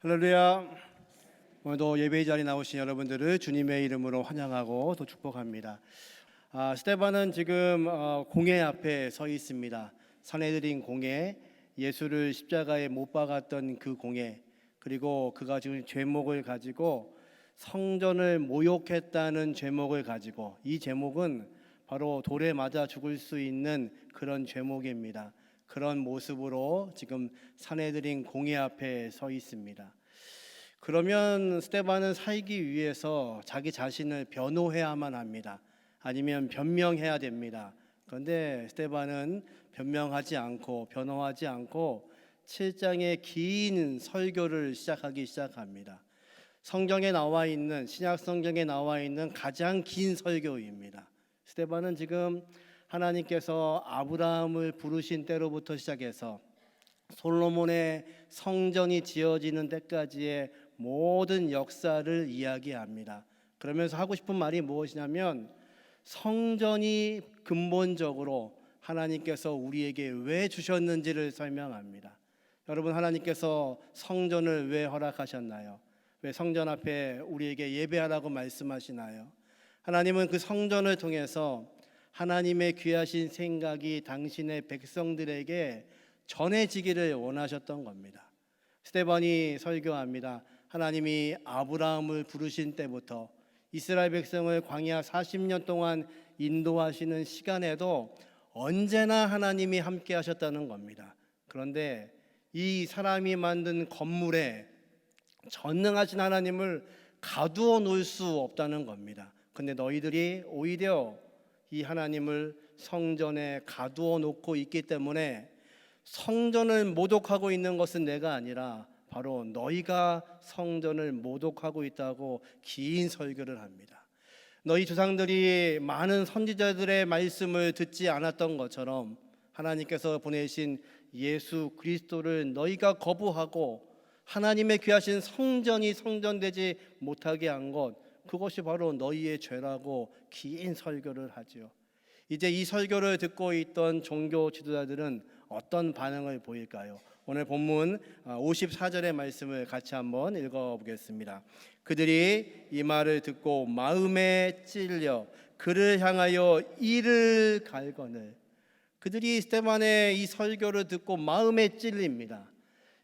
할렐루야. 오늘도 예배의 자리에 나오신 여러분들을 주님의 이름으로 환영하고 또 축복합니다. 스데반은 지금 공회 앞에 서 있습니다. 산헤드린 공회, 예수를 십자가에 못 박았던 그 공회, 그리고 그가 지금 죄목을 가지고 성전을 모욕했다는 죄목을 가지고, 이 제목은 바로 돌에 맞아 죽을 수 있는 그런 죄목입니다. 그런 모습으로 지금 산헤드린 공회 앞에 서 있습니다. 그러면 스데반은 살기 위해서 자기 자신을 변호해야만 합니다. 아니면 변명해야 됩니다. 그런데 스데반은 변명하지 않고 변호하지 않고 7장의 긴 설교를 시작합니다. 성경에 나와 있는, 신약 성경에 나와 있는 가장 긴 설교입니다. 스데반은 지금 하나님께서 아브라함을 부르신 때로부터 시작해서 솔로몬의 성전이 지어지는 때까지의 모든 역사를 이야기합니다. 그러면서 하고 싶은 말이 무엇이냐면, 성전이 근본적으로 하나님께서 우리에게 왜 주셨는지를 설명합니다. 여러분, 하나님께서 성전을 왜 허락하셨나요? 왜 성전 앞에 우리에게 예배하라고 말씀하시나요? 하나님은 그 성전을 통해서 하나님의 귀하신 생각이 당신의 백성들에게 전해지기를 원하셨던 겁니다. 스데반이 설교합니다. 하나님이 아브라함을 부르신 때부터 이스라엘 백성을 광야 40년 동안 인도하시는 시간에도 언제나 하나님이 함께 하셨다는 겁니다. 그런데 이 사람이 만든 건물에 전능하신 하나님을 가두어 놓을 수 없다는 겁니다. 근데 너희들이 오히려 이 하나님을 성전에 가두어 놓고 있기 때문에 성전을 모독하고 있는 것은 내가 아니라 바로 너희가 성전을 모독하고 있다고 긴 설교를 합니다. 너희 조상들이 많은 선지자들의 말씀을 듣지 않았던 것처럼 하나님께서 보내신 예수 그리스도를 너희가 거부하고 하나님의 귀하신 성전이 성전되지 못하게 한 것, 그것이 바로 너희의 죄라고 긴 설교를 하죠. 이제 이 설교를 듣고 있던 종교 지도자들은 어떤 반응을 보일까요? 오늘 본문 54절의 말씀을 같이 한번 읽어보겠습니다. 그들이 이 말을 듣고 마음에 찔려 그를 향하여 이를 갈거늘. 그들이 스데반의 이 설교를 듣고 마음에 찔립니다.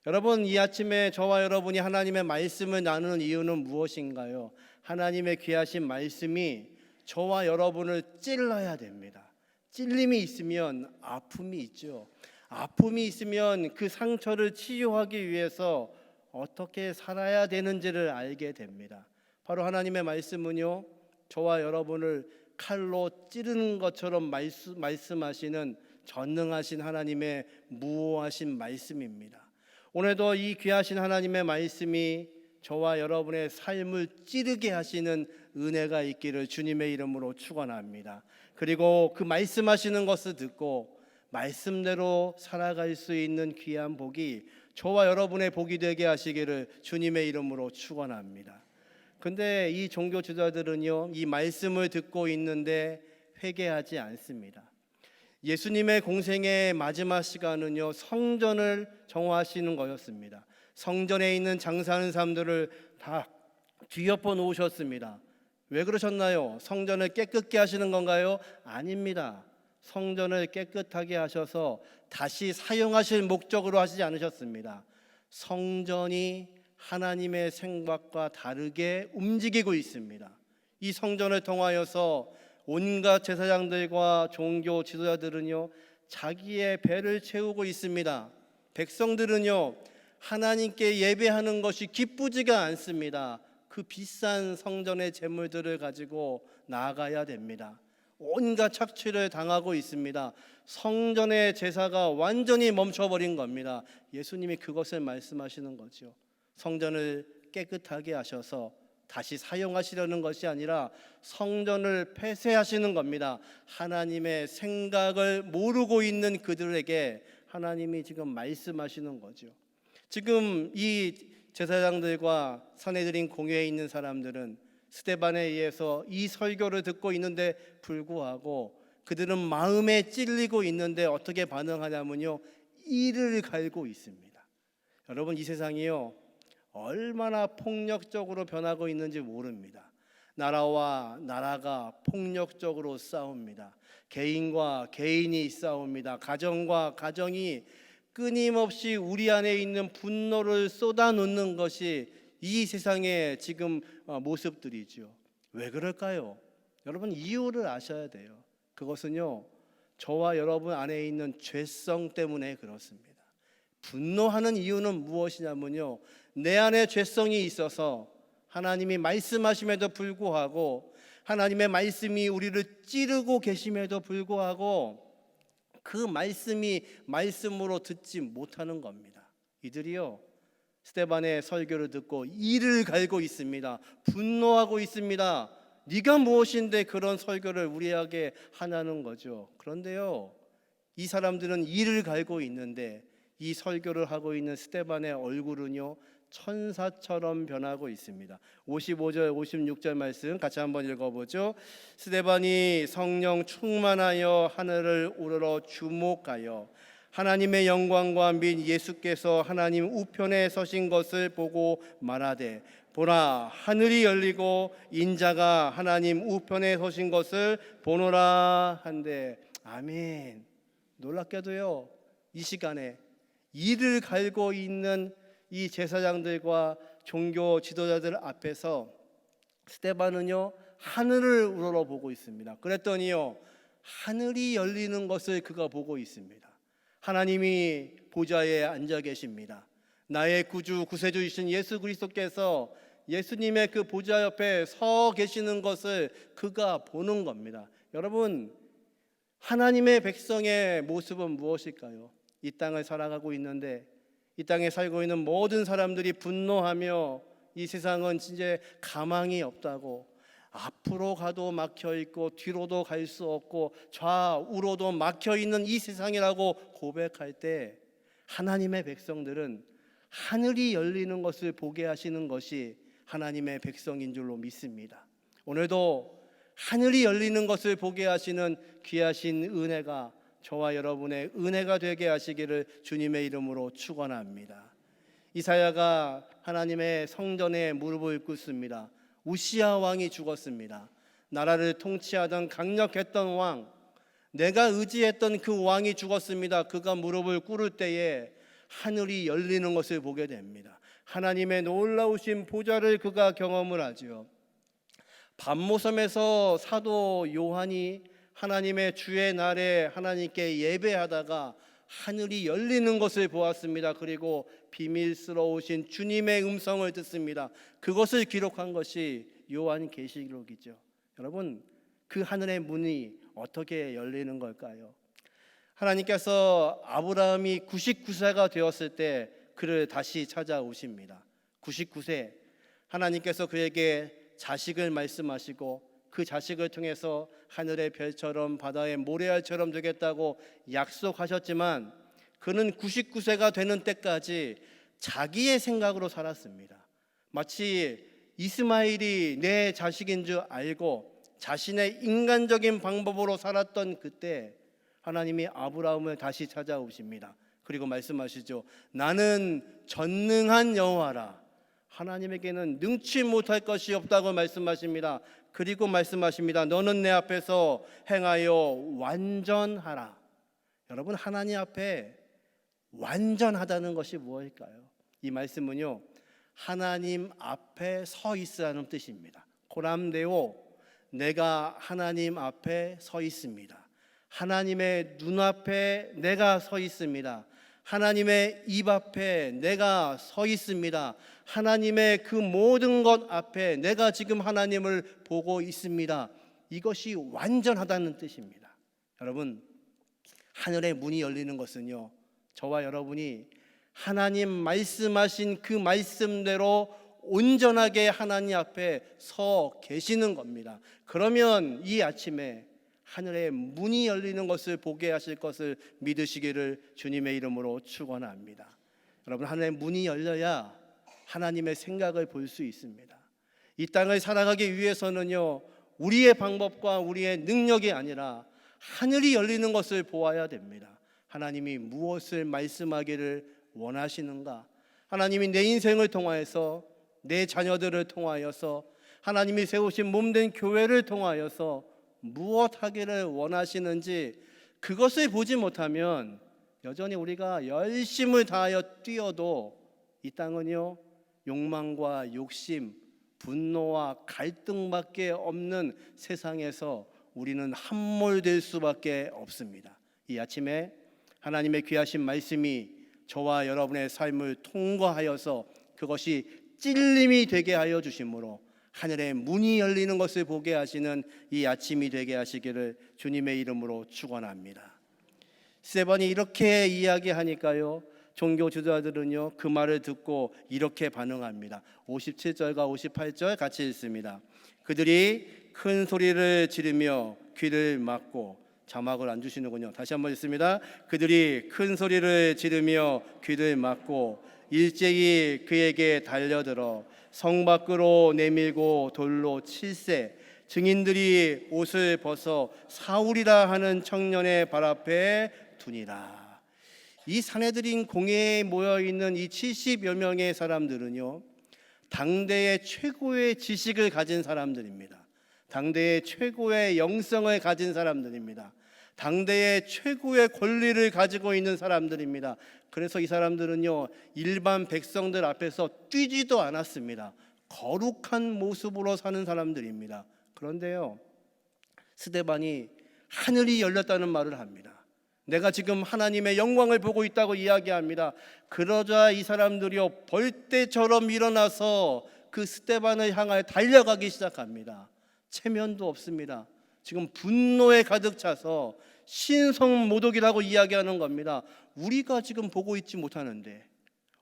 여러분, 이 아침에 저와 여러분이 하나님의 말씀을 나누는 이유는 무엇인가요? 하나님의 귀하신 말씀이 저와 여러분을 찔러야 됩니다. 찔림이 있으면 아픔이 있죠. 아픔이 있으면 그 상처를 치유하기 위해서 어떻게 살아야 되는지를 알게 됩니다. 바로 하나님의 말씀은요, 저와 여러분을 칼로 찌르는 것처럼 말씀하시는 전능하신 하나님의 무오하신 말씀입니다. 오늘도 이 귀하신 하나님의 말씀이 저와 여러분의 삶을 찌르게 하시는 은혜가 있기를 주님의 이름으로 축원합니다. 그리고 그 말씀하시는 것을 듣고 말씀대로 살아갈 수 있는 귀한 복이 저와 여러분의 복이 되게 하시기를 주님의 이름으로 축원합니다. 근데 이 종교 지도자들은요, 이 말씀을 듣고 있는데 회개하지 않습니다. 예수님의 공생의 마지막 시간은요, 성전을 정화하시는 거였습니다. 성전에 있는 장사하는 사람들을 다 뒤엎어 놓으셨습니다. 왜 그러셨나요? 성전을 깨끗게 하시는 건가요? 아닙니다. 성전을 깨끗하게 하셔서 다시 사용하실 목적으로 하시지 않으셨습니다. 성전이 하나님의 생각과 다르게 움직이고 있습니다. 이 성전을 통하여서 온갖 제사장들과 종교 지도자들은요, 자기의 배를 채우고 있습니다. 백성들은요, 하나님께 예배하는 것이 기쁘지가 않습니다. 그 비싼 성전의 재물들을 가지고 나아가야 됩니다. 온갖 착취를 당하고 있습니다. 성전의 제사가 완전히 멈춰버린 겁니다. 예수님이 그것을 말씀하시는 거죠. 성전을 깨끗하게 하셔서 다시 사용하시려는 것이 아니라 성전을 폐쇄하시는 겁니다. 하나님의 생각을 모르고 있는 그들에게 하나님이 지금 말씀하시는 거죠. 지금 이 제사장들과 산헤드린 공회에 있는 사람들은 스데반에 의해서 이 설교를 듣고 있는데 불구하고 그들은 마음에 찔리고 있는데 어떻게 반응하냐면요, 이를 갈고 있습니다. 여러분, 이 세상이요, 얼마나 폭력적으로 변하고 있는지 모릅니다. 나라와 나라가 폭력적으로 싸웁니다. 개인과 개인이 싸웁니다. 가정과 가정이 끊임없이 우리 안에 있는 분노를 쏟아놓는 것이 이 세상의 지금 모습들이죠. 왜 그럴까요? 여러분, 이유를 아셔야 돼요. 그것은요, 저와 여러분 안에 있는 죄성 때문에 그렇습니다. 분노하는 이유는 무엇이냐면요, 내 안에 죄성이 있어서 하나님이 말씀하심에도 불구하고, 하나님의 말씀이 우리를 찌르고 계심에도 불구하고 그 말씀이 말씀으로 듣지 못하는 겁니다. 이들이요, 스데반의 설교를 듣고 이를 갈고 있습니다. 분노하고 있습니다. 네가 무엇인데 그런 설교를 우리에게 하냐는 거죠. 그런데요, 이 사람들은 이를 갈고 있는데 이 설교를 하고 있는 스데반의 얼굴은요, 천사처럼 변하고 있습니다. 55절 56절 말씀 같이 한번 읽어보죠. 스데반이 성령 충만하여 하늘을 우러러 주목하여 하나님의 영광과 및 예수께서 하나님 우편에 서신 것을 보고 말하되, 보라, 하늘이 열리고 인자가 하나님 우편에 서신 것을 보노라 한데. 아멘. 놀랍게도요, 이 시간에 이를 갈고 있는 이 제사장들과 종교 지도자들 앞에서 스데반은요, 하늘을 우러러 보고 있습니다. 그랬더니요, 하늘이 열리는 것을 그가 보고 있습니다. 하나님이 보좌에 앉아 계십니다. 나의 구주 구세주이신 예수 그리스도께서 예수님의 그 보좌 옆에 서 계시는 것을 그가 보는 겁니다. 여러분, 하나님의 백성의 모습은 무엇일까요? 이 땅을 살아가고 있는데 이 땅에 살고 있는 모든 사람들이 분노하며 이 세상은 진짜 가망이 없다고, 앞으로 가도 막혀 있고 뒤로도 갈 수 없고 좌우로도 막혀 있는 이 세상이라고 고백할 때, 하나님의 백성들은 하늘이 열리는 것을 보게 하시는 것이 하나님의 백성인 줄로 믿습니다. 오늘도 하늘이 열리는 것을 보게 하시는 귀하신 은혜가 저와 여러분의 은혜가 되게 하시기를 주님의 이름으로 축원합니다. 이사야가 하나님의 성전에 무릎을 꿇습니다. 우시야 왕이 죽었습니다. 나라를 통치하던 강력했던 왕, 내가 의지했던 그 왕이 죽었습니다. 그가 무릎을 꿇을 때에 하늘이 열리는 것을 보게 됩니다. 하나님의 놀라우신 보좌를 그가 경험을 하죠. 밤모섬에서 사도 요한이 하나님의 주의 날에 하나님께 예배하다가 하늘이 열리는 것을 보았습니다. 그리고 비밀스러우신 주님의 음성을 듣습니다. 그것을 기록한 것이 요한계시록이죠. 여러분, 그 하늘의 문이 어떻게 열리는 걸까요? 하나님께서 아브라함이 99세가 되었을 때 그를 다시 찾아오십니다. 99세, 하나님께서 그에게 자식을 말씀하시고 그 자식을 통해서 하늘의 별처럼 바다의 모래알처럼 되겠다고 약속하셨지만 그는 99세가 되는 때까지 자기의 생각으로 살았습니다. 마치 이스마엘이 내 자식인 줄 알고 자신의 인간적인 방법으로 살았던 그때 하나님이 아브라함을 다시 찾아오십니다. 그리고 말씀하시죠. 나는 전능한 여호와라. 하나님에게는 능치 못할 것이 없다고 말씀하십니다. 그리고 말씀하십니다. 너는 내 앞에서 행하여 완전하라. 여러분, 하나님 앞에 완전하다는 것이 무엇일까요? 이 말씀은요, 하나님 앞에 서 있으라는 뜻입니다. 코람데오, 내가 하나님 앞에 서 있습니다. 하나님의 눈앞에 내가 서 있습니다. 하나님의 입 앞에 내가 서 있습니다. 하나님의 그 모든 것 앞에 내가 지금 하나님을 보고 있습니다. 이것이 완전하다는 뜻입니다. 여러분, 하늘의 문이 열리는 것은요, 저와 여러분이 하나님 말씀하신 그 말씀대로 온전하게 하나님 앞에 서 계시는 겁니다. 그러면 이 아침에 하늘의 문이 열리는 것을 보게 하실 것을 믿으시기를 주님의 이름으로 축원합니다. 여러분, 하늘의 문이 열려야 하나님의 생각을 볼 수 있습니다. 이 땅을 살아가기 위해서는요, 우리의 방법과 우리의 능력이 아니라 하늘이 열리는 것을 보아야 됩니다. 하나님이 무엇을 말씀하기를 원하시는가? 하나님이 내 인생을 통하여서, 내 자녀들을 통하여서, 하나님이 세우신 몸된 교회를 통하여서 무엇 하기를 원하시는지 그것을 보지 못하면 여전히 우리가 열심을 다하여 뛰어도 이 땅은요, 욕망과 욕심, 분노와 갈등밖에 없는 세상에서 우리는 함몰될 수밖에 없습니다. 이 아침에 하나님의 귀하신 말씀이 저와 여러분의 삶을 통과하여서 그것이 찔림이 되게 하여 주심으로 하늘의 문이 열리는 것을 보게 하시는 이 아침이 되게 하시기를 주님의 이름으로 축원합니다. 스데반이 이렇게 이야기하니까요, 종교 지도자들은요 그 말을 듣고 이렇게 반응합니다. 57절과 58절 같이 읽습니다. 그들이 큰 소리를 지르며 귀를 막고, 자막을 안 주시는군요. 다시 한번 읽습니다. 그들이 큰 소리를 지르며 귀를 막고 일제히 그에게 달려들어 성 밖으로 내밀고 돌로 칠세, 증인들이 옷을 벗어 사울이라 하는 청년의 발 앞에 두니라. 이 산헤드린 공회에 모여있는 이 70여 명의 사람들은요, 당대의 최고의 지식을 가진 사람들입니다. 당대의 최고의 영성을 가진 사람들입니다. 당대의 최고의 권리를 가지고 있는 사람들입니다. 그래서 이 사람들은요, 일반 백성들 앞에서 뛰지도 않았습니다. 거룩한 모습으로 사는 사람들입니다. 그런데요, 스데반이 하늘이 열렸다는 말을 합니다. 내가 지금 하나님의 영광을 보고 있다고 이야기합니다. 그러자 이 사람들이요 벌떼처럼 일어나서 그 스데반을 향하여 달려가기 시작합니다. 체면도 없습니다. 지금 분노에 가득 차서 신성모독이라고 이야기하는 겁니다. 우리가 지금 보고 있지 못하는데,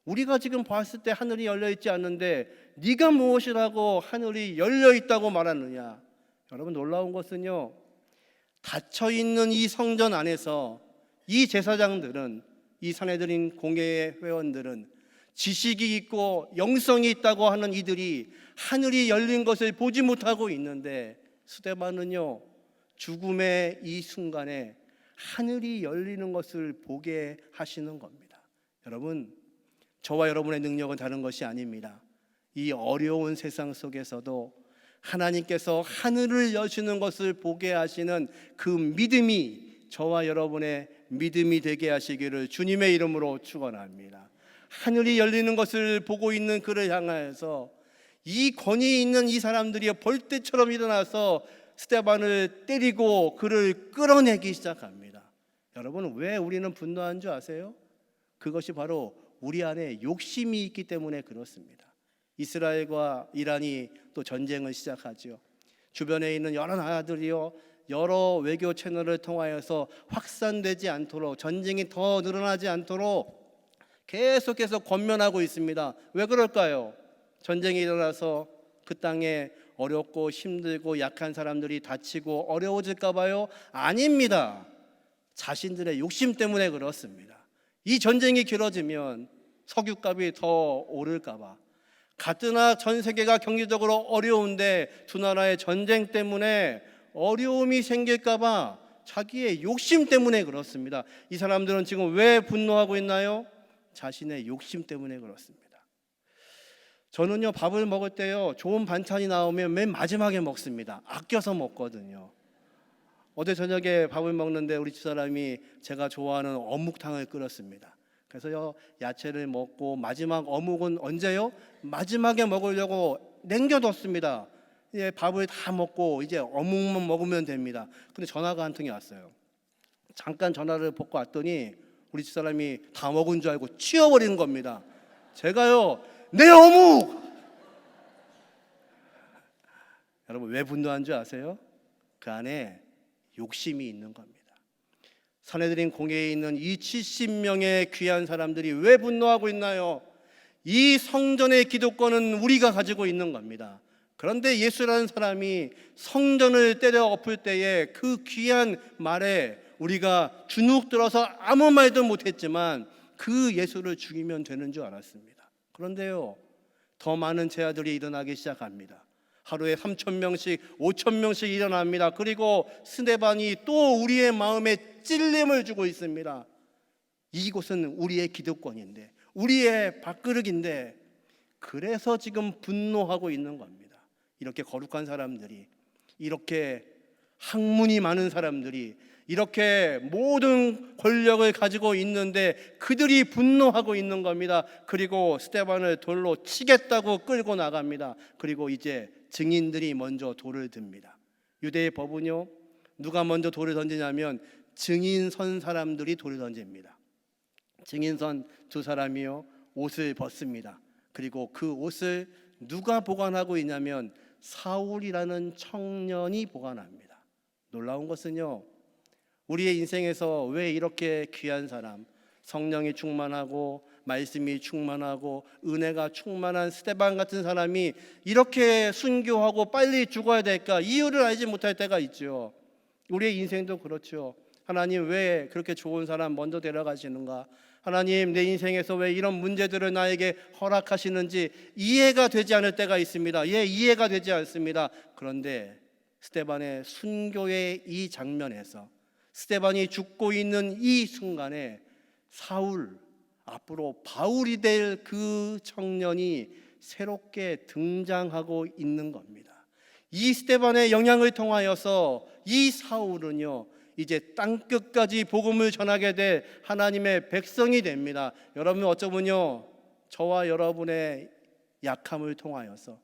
우리가 지금 봤을 때 하늘이 열려 있지 않는데 네가 무엇이라고 하늘이 열려 있다고 말하느냐. 여러분, 놀라운 것은요, 닫혀있는 이 성전 안에서 이 제사장들은, 이 산헤드린 공회의 회원들은 지식이 있고 영성이 있다고 하는 이들이 하늘이 열린 것을 보지 못하고 있는데, 스데반은요 죽음의 이 순간에 하늘이 열리는 것을 보게 하시는 겁니다. 여러분, 저와 여러분의 능력은 다른 것이 아닙니다. 이 어려운 세상 속에서도 하나님께서 하늘을 여시는 것을 보게 하시는 그 믿음이 저와 여러분의 믿음이 되게 하시기를 주님의 이름으로 축원합니다. 하늘이 열리는 것을 보고 있는 그를 향하여서 이 권위 있는 이 사람들이 벌떼처럼 일어나서 스데반을 때리고 그를 끌어내기 시작합니다. 여러분, 왜 우리는 분노한 줄 아세요? 그것이 바로 우리 안에 욕심이 있기 때문에 그렇습니다. 이스라엘과 이란이 또 전쟁을 시작하죠. 주변에 있는 여러 나라들이요, 여러 외교 채널을 통하여서 확산되지 않도록, 전쟁이 더 늘어나지 않도록 계속해서 권면하고 있습니다. 왜 그럴까요? 전쟁이 일어나서 그 땅에 어렵고 힘들고 약한 사람들이 다치고 어려워질까 봐요? 아닙니다. 자신들의 욕심 때문에 그렇습니다. 이 전쟁이 길어지면 석유값이 더 오를까 봐, 가뜩이나 전 세계가 경제적으로 어려운데 두 나라의 전쟁 때문에 어려움이 생길까 봐 자기의 욕심 때문에 그렇습니다. 이 사람들은 지금 왜 분노하고 있나요? 자신의 욕심 때문에 그렇습니다. 저는요, 밥을 먹을 때요, 좋은 반찬이 나오면 맨 마지막에 먹습니다. 아껴서 먹거든요. 어제 저녁에 밥을 먹는데 우리 집사람이 제가 좋아하는 어묵탕을 끓였습니다. 그래서요, 야채를 먹고 마지막 어묵은 언제요? 마지막에 먹으려고 남겨뒀습니다. 이제 밥을 다 먹고 이제 어묵만 먹으면 됩니다. 근데 전화가 한 통이 왔어요. 잠깐 전화를 받고 왔더니 우리 집사람이 다 먹은 줄 알고 치워버리는 겁니다. 제가요, 내 어묵! 여러분, 왜 분노한 줄 아세요? 그 안에 욕심이 있는 겁니다. 산헤드린 공회에 있는 이 70명의 귀한 사람들이 왜 분노하고 있나요? 이 성전의 기득권은 우리가 가지고 있는 겁니다. 그런데 예수라는 사람이 성전을 때려 엎을 때에 그 귀한 말에 우리가 주눅 들어서 아무 말도 못했지만 그 예수를 죽이면 되는 줄 알았습니다. 그런데요, 더 많은 제아들이 일어나기 시작합니다. 하루에 3,000명씩 5,000명씩 일어납니다. 그리고 스데반이 또 우리의 마음에 찔림을 주고 있습니다. 이곳은 우리의 기득권인데, 우리의 밥그릇인데 그래서 지금 분노하고 있는 겁니다. 이렇게 거룩한 사람들이, 이렇게 학문이 많은 사람들이, 이렇게 모든 권력을 가지고 있는데 그들이 분노하고 있는 겁니다. 그리고 스데반을 돌로 치겠다고 끌고 나갑니다. 그리고 이제 증인들이 먼저 돌을 듭니다. 유대의 법은요, 누가 먼저 돌을 던지냐면 증인 선 사람들이 돌을 던집니다. 증인 선 두 사람이요, 옷을 벗습니다. 그리고 그 옷을 누가 보관하고 있냐면 사울이라는 청년이 보관합니다. 놀라운 것은요, 우리의 인생에서 왜 이렇게 귀한 사람, 성령이 충만하고 말씀이 충만하고 은혜가 충만한 스데반 같은 사람이 이렇게 순교하고 빨리 죽어야 될까? 이유를 알지 못할 때가 있죠. 우리의 인생도 그렇죠. 하나님, 왜 그렇게 좋은 사람 먼저 데려가시는가? 하나님, 내 인생에서 왜 이런 문제들을 나에게 허락하시는지 이해가 되지 않을 때가 있습니다. 이해가 되지 않습니다. 그런데 스데반의 순교의 이 장면에서, 스데반이 죽고 있는 이 순간에 사울, 앞으로 바울이 될 그 청년이 새롭게 등장하고 있는 겁니다. 이 스데반의 영향을 통하여서 이 사울은요, 이제 땅끝까지 복음을 전하게 될 하나님의 백성이 됩니다. 여러분, 어쩌면요, 저와 여러분의 약함을 통하여서,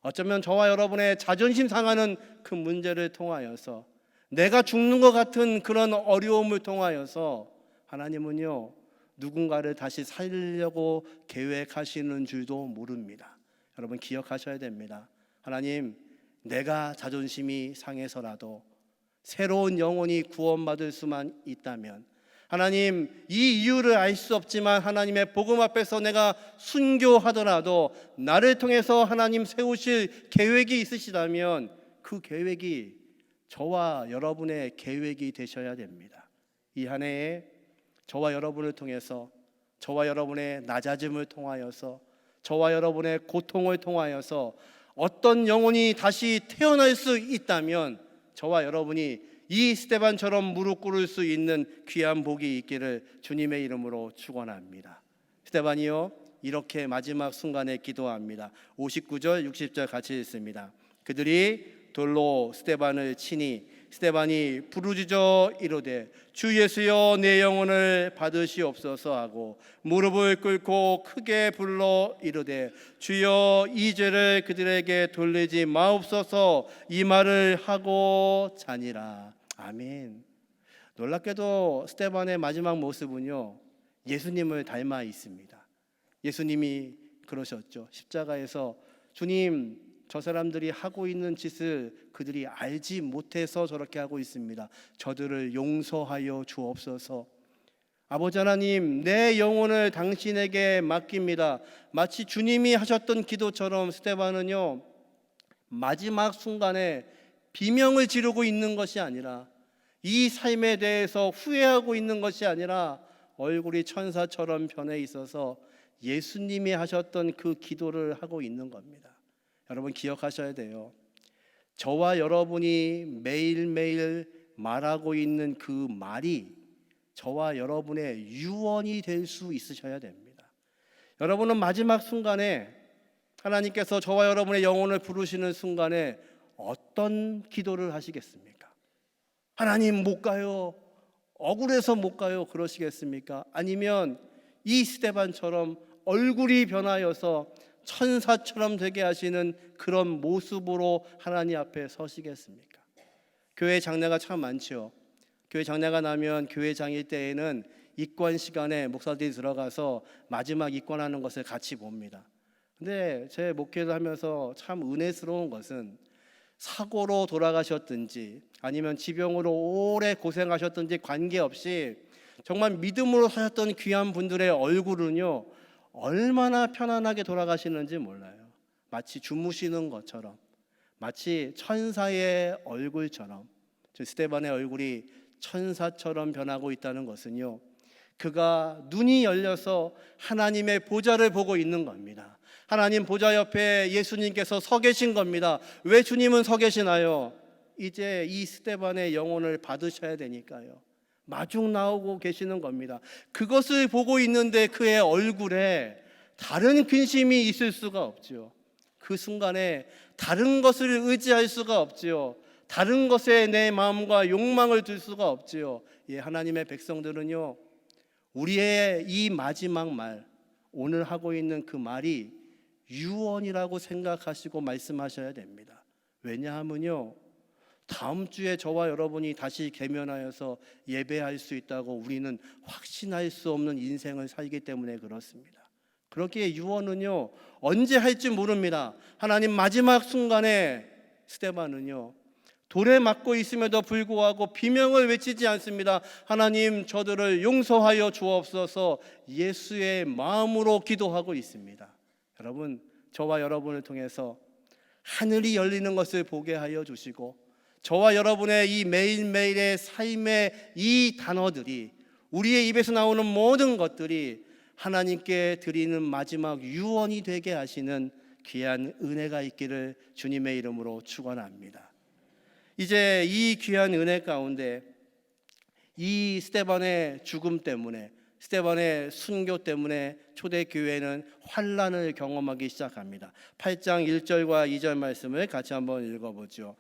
어쩌면 저와 여러분의 자존심 상하는 그 문제를 통하여서, 내가 죽는 것 같은 그런 어려움을 통하여서 하나님은요, 누군가를 다시 살리려고 계획하시는 줄도 모릅니다. 여러분, 기억하셔야 됩니다. 하나님, 내가 자존심이 상해서라도 새로운 영혼이 구원받을 수만 있다면, 하나님, 이 이유를 알 수 없지만 하나님의 복음 앞에서 내가 순교하더라도 나를 통해서 하나님 세우실 계획이 있으시다면 그 계획이 저와 여러분의 계획이 되셔야 됩니다. 이 한 해에 저와 여러분을 통해서, 저와 여러분의 낮아짐을 통하여서, 저와 여러분의 고통을 통하여서 어떤 영혼이 다시 태어날 수 있다면 저와 여러분이 이 스데반처럼 무릎 꿇을 수 있는 귀한 복이 있기를 주님의 이름으로 축원합니다. 스데반이요, 이렇게 마지막 순간에 기도합니다. 59절 60절 같이 읽습니다. 그들이 돌로 스데반을 치니 스데반이 부르짖어 이르되 주 예수여 내 영혼을 받으시옵소서 하고 무릎을 꿇고 크게 불러 이르되 주여 이 죄를 그들에게 돌리지 마옵소서, 이 말을 하고 자니라. 아멘. 놀랍게도 스데반의 마지막 모습은요, 예수님을 닮아 있습니다. 예수님이 그러셨죠. 십자가에서 주님, 저 사람들이 하고 있는 짓을 그들이 알지 못해서 저렇게 하고 있습니다. 저들을 용서하여 주옵소서. 아버지 하나님, 내 영혼을 당신에게 맡깁니다. 마치 주님이 하셨던 기도처럼 스데반은요, 마지막 순간에 비명을 지르고 있는 것이 아니라, 이 삶에 대해서 후회하고 있는 것이 아니라 얼굴이 천사처럼 변해 있어서 예수님이 하셨던 그 기도를 하고 있는 겁니다. 여러분, 기억하셔야 돼요. 저와 여러분이 매일매일 말하고 있는 그 말이 저와 여러분의 유언이 될 수 있으셔야 됩니다. 여러분은 마지막 순간에, 하나님께서 저와 여러분의 영혼을 부르시는 순간에 어떤 기도를 하시겠습니까? 하나님, 못 가요, 억울해서 못 가요, 그러시겠습니까? 아니면 이 스데반처럼 얼굴이 변하여서 천사처럼 되게 하시는 그런 모습으로 하나님 앞에 서시겠습니까? 교회 장례가 참 많죠. 교회 장례가 나면 교회장일 때에는 입관 시간에 목사들이 들어가서 마지막 입관하는 것을 같이 봅니다. 근데 제 목회를 하면서 참 은혜스러운 것은 사고로 돌아가셨든지 아니면 지병으로 오래 고생하셨든지 관계없이 정말 믿음으로 사셨던 귀한 분들의 얼굴은요, 얼마나 편안하게 돌아가시는지 몰라요. 마치 주무시는 것처럼, 마치 천사의 얼굴처럼. 스데반의 얼굴이 천사처럼 변하고 있다는 것은요, 그가 눈이 열려서 하나님의 보좌를 보고 있는 겁니다. 하나님 보좌 옆에 예수님께서 서 계신 겁니다. 왜 주님은 서 계시나요? 이제 이 스데반의 영혼을 받으셔야 되니까요. 마중 나오고 계시는 겁니다. 그것을 보고 있는데 그의 얼굴에 다른 근심이 있을 수가 없죠. 그 순간에 다른 것을 의지할 수가 없지요. 다른 것에 내 마음과 욕망을 둘 수가 없지요. 예, 하나님의 백성들은요, 우리의 이 마지막 말, 오늘 하고 있는 그 말이 유언이라고 생각하시고 말씀하셔야 됩니다. 왜냐하면요, 다음 주에 저와 여러분이 다시 계면하여서 예배할 수 있다고 우리는 확신할 수 없는 인생을 살기 때문에 그렇습니다. 그렇기에 유언은요, 언제 할지 모릅니다. 하나님 마지막 순간에 스데반은요, 돌에 맞고 있음에도 불구하고 비명을 외치지 않습니다. 하나님, 저들을 용서하여 주옵소서. 예수의 마음으로 기도하고 있습니다. 여러분, 저와 여러분을 통해서 하늘이 열리는 것을 보게 하여 주시고, 저와 여러분의 이 매일매일의 삶의 이 단어들이, 우리의 입에서 나오는 모든 것들이 하나님께 드리는 마지막 유언이 되게 하시는 귀한 은혜가 있기를 주님의 이름으로 축원합니다. 이제 이 귀한 은혜 가운데 이 스데반의 죽음 때문에, 스데반의 순교 때문에 초대교회는 환난을 경험하기 시작합니다. 8장 1절과 2절 말씀을 같이 한번 읽어보죠.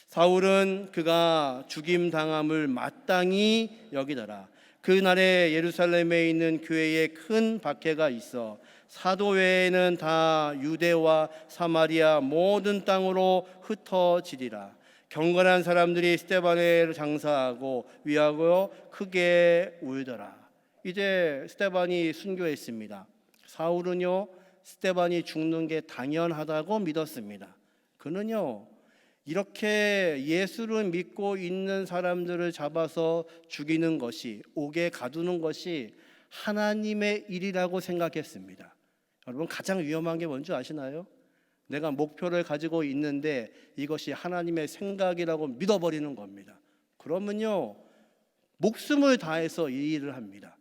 사울은 그가 죽임당함을 마땅히 여기더라. 그날에 예루살렘에 있는 교회에 큰 박해가 있어 사도 외에는 다 유대와 사마리아 모든 땅으로 흩어지리라. 경건한 사람들이 스데반을 장사하고 위하고 크게 울더라. 이제 스데반이 순교했습니다. 사울은요, 스데반이 죽는 게 당연하다고 믿었습니다. 그는요, 이렇게 예수를 믿고 있는 사람들을 잡아서 죽이는 것이, 옥에 가두는 것이 하나님의 일이라고 생각했습니다. 여러분, 가장 위험한 게 뭔지 아시나요? 내가 목표를 가지고 있는데 이것이 하나님의 생각이라고 믿어버리는 겁니다. 그러면요, 목숨을 다해서 이 일을 합니다.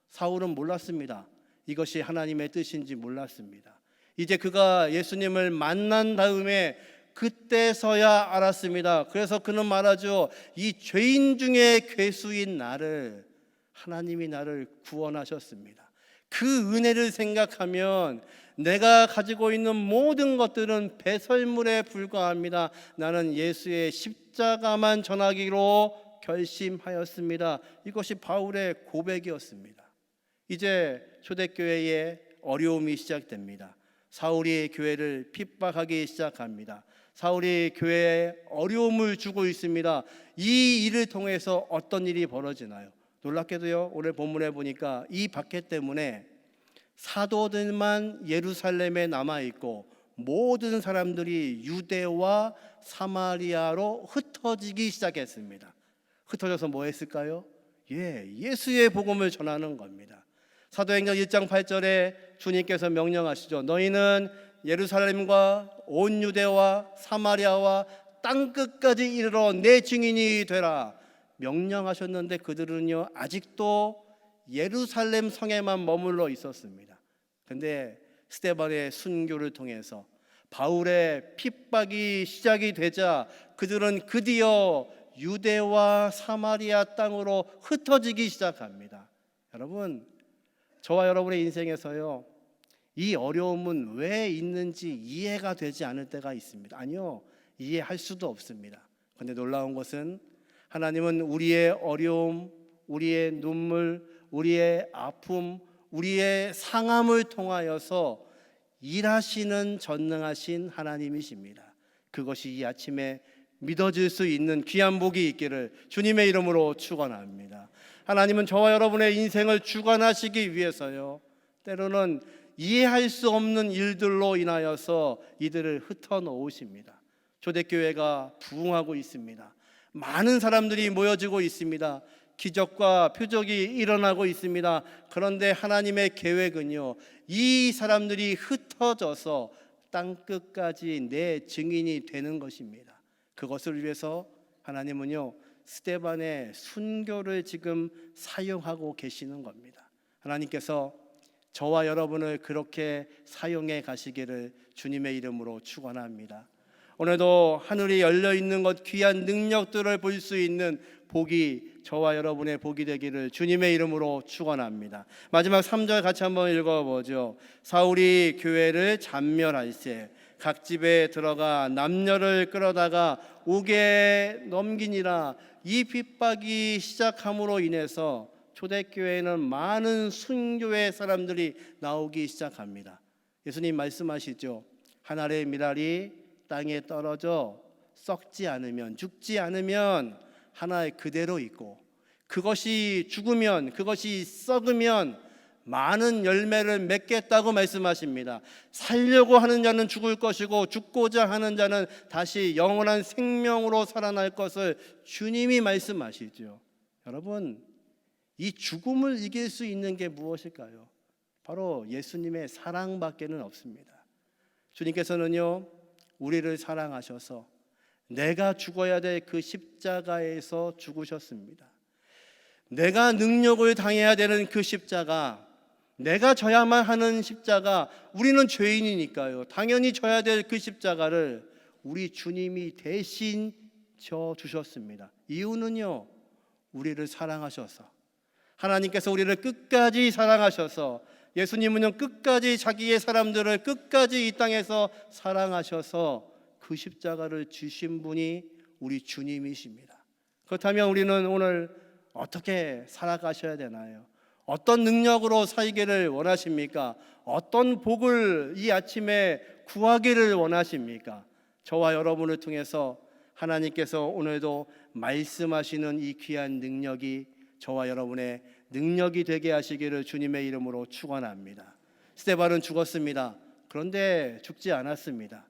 사울은 몰랐습니다. 이것이 하나님의 뜻인지 몰랐습니다. 이제 그가 예수님을 만난 다음에 그때서야 알았습니다. 그래서 그는 말하죠. 이 죄인 중에 괴수인 나를, 하나님이 나를 구원하셨습니다. 그 은혜를 생각하면 내가 가지고 있는 모든 것들은 배설물에 불과합니다. 나는 예수의 십자가만 전하기로 결심하였습니다. 이것이 바울의 고백이었습니다. 이제 초대교회에 어려움이 시작됩니다. 사울이 교회를 핍박하기 시작합니다. 사울이 교회에 어려움을 주고 있습니다. 이 일을 통해서 어떤 일이 벌어지나요? 놀랍게도요, 오늘 본문에 보니까 이 박해 때문에 사도들만 예루살렘에 남아있고 모든 사람들이 유대와 사마리아로 흩어지기 시작했습니다. 흩어져서 뭐 했을까요? 예수의 복음을 전하는 겁니다. 사도행전 1장 8절에 주님께서 명령하시죠. 너희는 예루살렘과 온 유대와 사마리아와 땅끝까지 이르러 내 증인이 되라. 명령하셨는데 그들은요, 아직도 예루살렘 성에만 머물러 있었습니다. 근데 스데반의 순교를 통해서 바울의 핍박이 시작이 되자 그들은 드디어 유대와 사마리아 땅으로 흩어지기 시작합니다. 여러분, 저와 여러분의 인생에서요, 이 어려움은 왜 있는지 이해가 되지 않을 때가 있습니다. 아니요, 이해할 수도 없습니다. 그런데 놀라운 것은 하나님은 우리의 어려움, 우리의 눈물, 우리의 아픔, 우리의 상함을 통하여서 일하시는 전능하신 하나님이십니다. 그것이 이 아침에 믿어질 수 있는 귀한 복이 있기를 주님의 이름으로 축원합니다. 하나님은 저와 여러분의 인생을 주관하시기 위해서요, 때로는 이해할 수 없는 일들로 인하여서 이들을 흩어놓으십니다. 초대교회가 부흥하고 있습니다. 많은 사람들이 모여지고 있습니다. 기적과 표적이 일어나고 있습니다. 그런데 하나님의 계획은요, 이 사람들이 흩어져서 땅끝까지 내 증인이 되는 것입니다. 그것을 위해서 하나님은요, 스데반의 순교를 지금 사용하고 계시는 겁니다. 하나님께서 저와 여러분을 그렇게 사용해 가시기를 주님의 이름으로 축원합니다. 오늘도 하늘이 열려 있는 것, 귀한 능력들을 볼 수 있는 복이 저와 여러분의 복이 되기를 주님의 이름으로 축원합니다. 마지막 3절 같이 한번 읽어보죠. 사울이 교회를 잔멸할세 각 집에 들어가 남녀를 끌어다가 옥에 넘기니라. 이 핍박이 시작함으로 인해서 초대교회에는 많은 순교의 사람들이 나오기 시작합니다. 예수님 말씀하시죠. 한 알의 밀알이 땅에 떨어져 썩지 않으면, 죽지 않으면 하나에 그대로 있고, 그것이 죽으면, 그것이 썩으면 많은 열매를 맺겠다고 말씀하십니다. 살려고 하는 자는 죽을 것이고 죽고자 하는 자는 다시 영원한 생명으로 살아날 것을 주님이 말씀하시죠. 여러분, 이 죽음을 이길 수 있는 게 무엇일까요? 바로 예수님의 사랑밖에는 없습니다. 주님께서는요, 우리를 사랑하셔서 내가 죽어야 될 그 십자가에서 죽으셨습니다. 내가 능력을 당해야 되는 그 십자가, 내가 져야만 하는 십자가, 우리는 죄인이니까요, 당연히 져야 될 그 십자가를 우리 주님이 대신 져 주셨습니다. 이유는요, 우리를 사랑하셔서, 하나님께서 우리를 끝까지 사랑하셔서, 예수님은요 끝까지 자기의 사람들을 끝까지 이 땅에서 사랑하셔서 그 십자가를 주신 분이 우리 주님이십니다. 그렇다면 우리는 오늘 어떻게 살아가셔야 되나요? 어떤 능력으로 살기를 원하십니까? 어떤 복을 이 아침에 구하기를 원하십니까? 저와 여러분을 통해서 하나님께서 오늘도 말씀하시는 이 귀한 능력이 저와 여러분의 능력이 되게 하시기를 주님의 이름으로 축원합니다. 스데반은 죽었습니다. 그런데 죽지 않았습니다.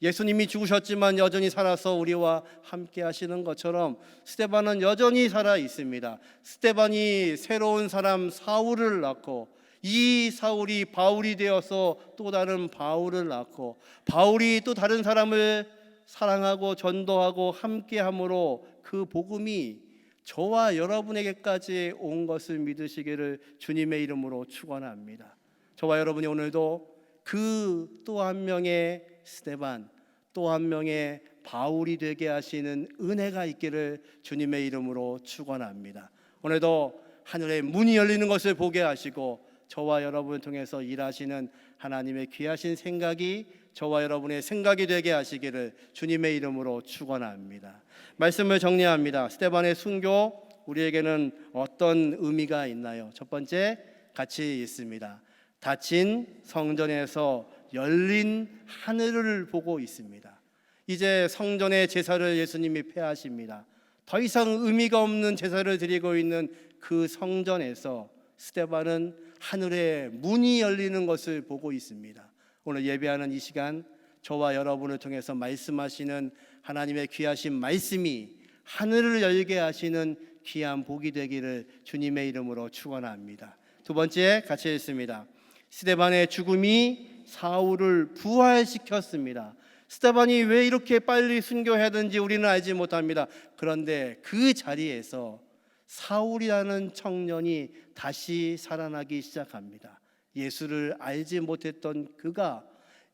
예수님이 죽으셨지만 여전히 살아서 우리와 함께 하시는 것처럼 스데반은 여전히 살아 있습니다. 스데반이 새로운 사람 사울을 낳고, 이 사울이 바울이 되어서 또 다른 바울을 낳고, 바울이 또 다른 사람을 사랑하고 전도하고 함께함으로 그 복음이 저와 여러분에게까지 온 것을 믿으시기를 주님의 이름으로 축원합니다. 저와 여러분이 오늘도 그 또 한 명의 스데반, 또 한 명의 바울이 되게 하시는 은혜가 있기를 주님의 이름으로 축원합니다. 오늘도 하늘의 문이 열리는 것을 보게 하시고 저와 여러분을 통해서 일하시는 하나님의 귀하신 생각이 저와 여러분의 생각이 되게 하시기를 주님의 이름으로 축원합니다. 말씀을 정리합니다. 스데반의 순교, 우리에게는 어떤 의미가 있나요? 첫 번째, 같이 있습니다. 닫힌 성전에서 열린 하늘을 보고 있습니다. 이제 성전의 제사를 예수님이 폐하십니다. 더 이상 의미가 없는 제사를 드리고 있는 그 성전에서 스데반은 하늘의 문이 열리는 것을 보고 있습니다. 오늘 예배하는 이 시간, 저와 여러분을 통해서 말씀하시는 하나님의 귀하신 말씀이 하늘을 열게 하시는 귀한 복이 되기를 주님의 이름으로 축원합니다. 두 번째, 같이 읽습니다. 스데반의 죽음이 사울을 부활시켰습니다. 스데반이 왜 이렇게 빨리 순교해야 되는지 우리는 알지 못합니다. 그런데 그 자리에서 사울이라는 청년이 다시 살아나기 시작합니다. 예수를 알지 못했던 그가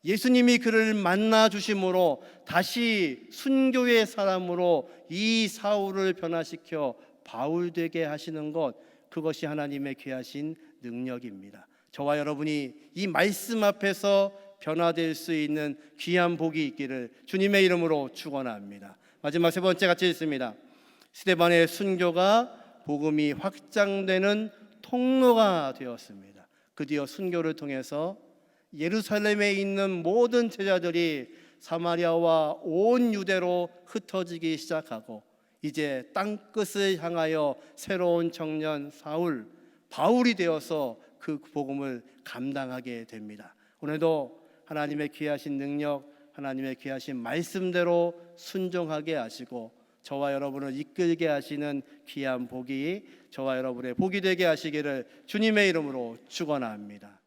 예수님이 그를 만나 주심으로 다시 순교의 사람으로 이 사울을 변화시켜 바울 되게 하시는 것, 그것이 하나님의 귀하신 능력입니다. 저와 여러분이 이 말씀 앞에서 변화될 수 있는 귀한 복이 있기를 주님의 이름으로 축원합니다. 마지막 세 번째 같이 읽습니다. 스데반의 순교가 복음이 확장되는 통로가 되었습니다. 드디어 순교를 통해서 예루살렘에 있는 모든 제자들이 사마리아와 온 유대로 흩어지기 시작하고, 이제 땅끝을 향하여 새로운 청년 사울, 바울이 되어서 그 복음을 감당하게 됩니다. 오늘도 하나님의 귀하신 능력, 하나님의 귀하신 말씀대로 순종하게 하시고 저와 여러분을 이끌게 하시는 귀한 복이 저와 여러분의 복이 되게 하시기를 주님의 이름으로 축원합니다.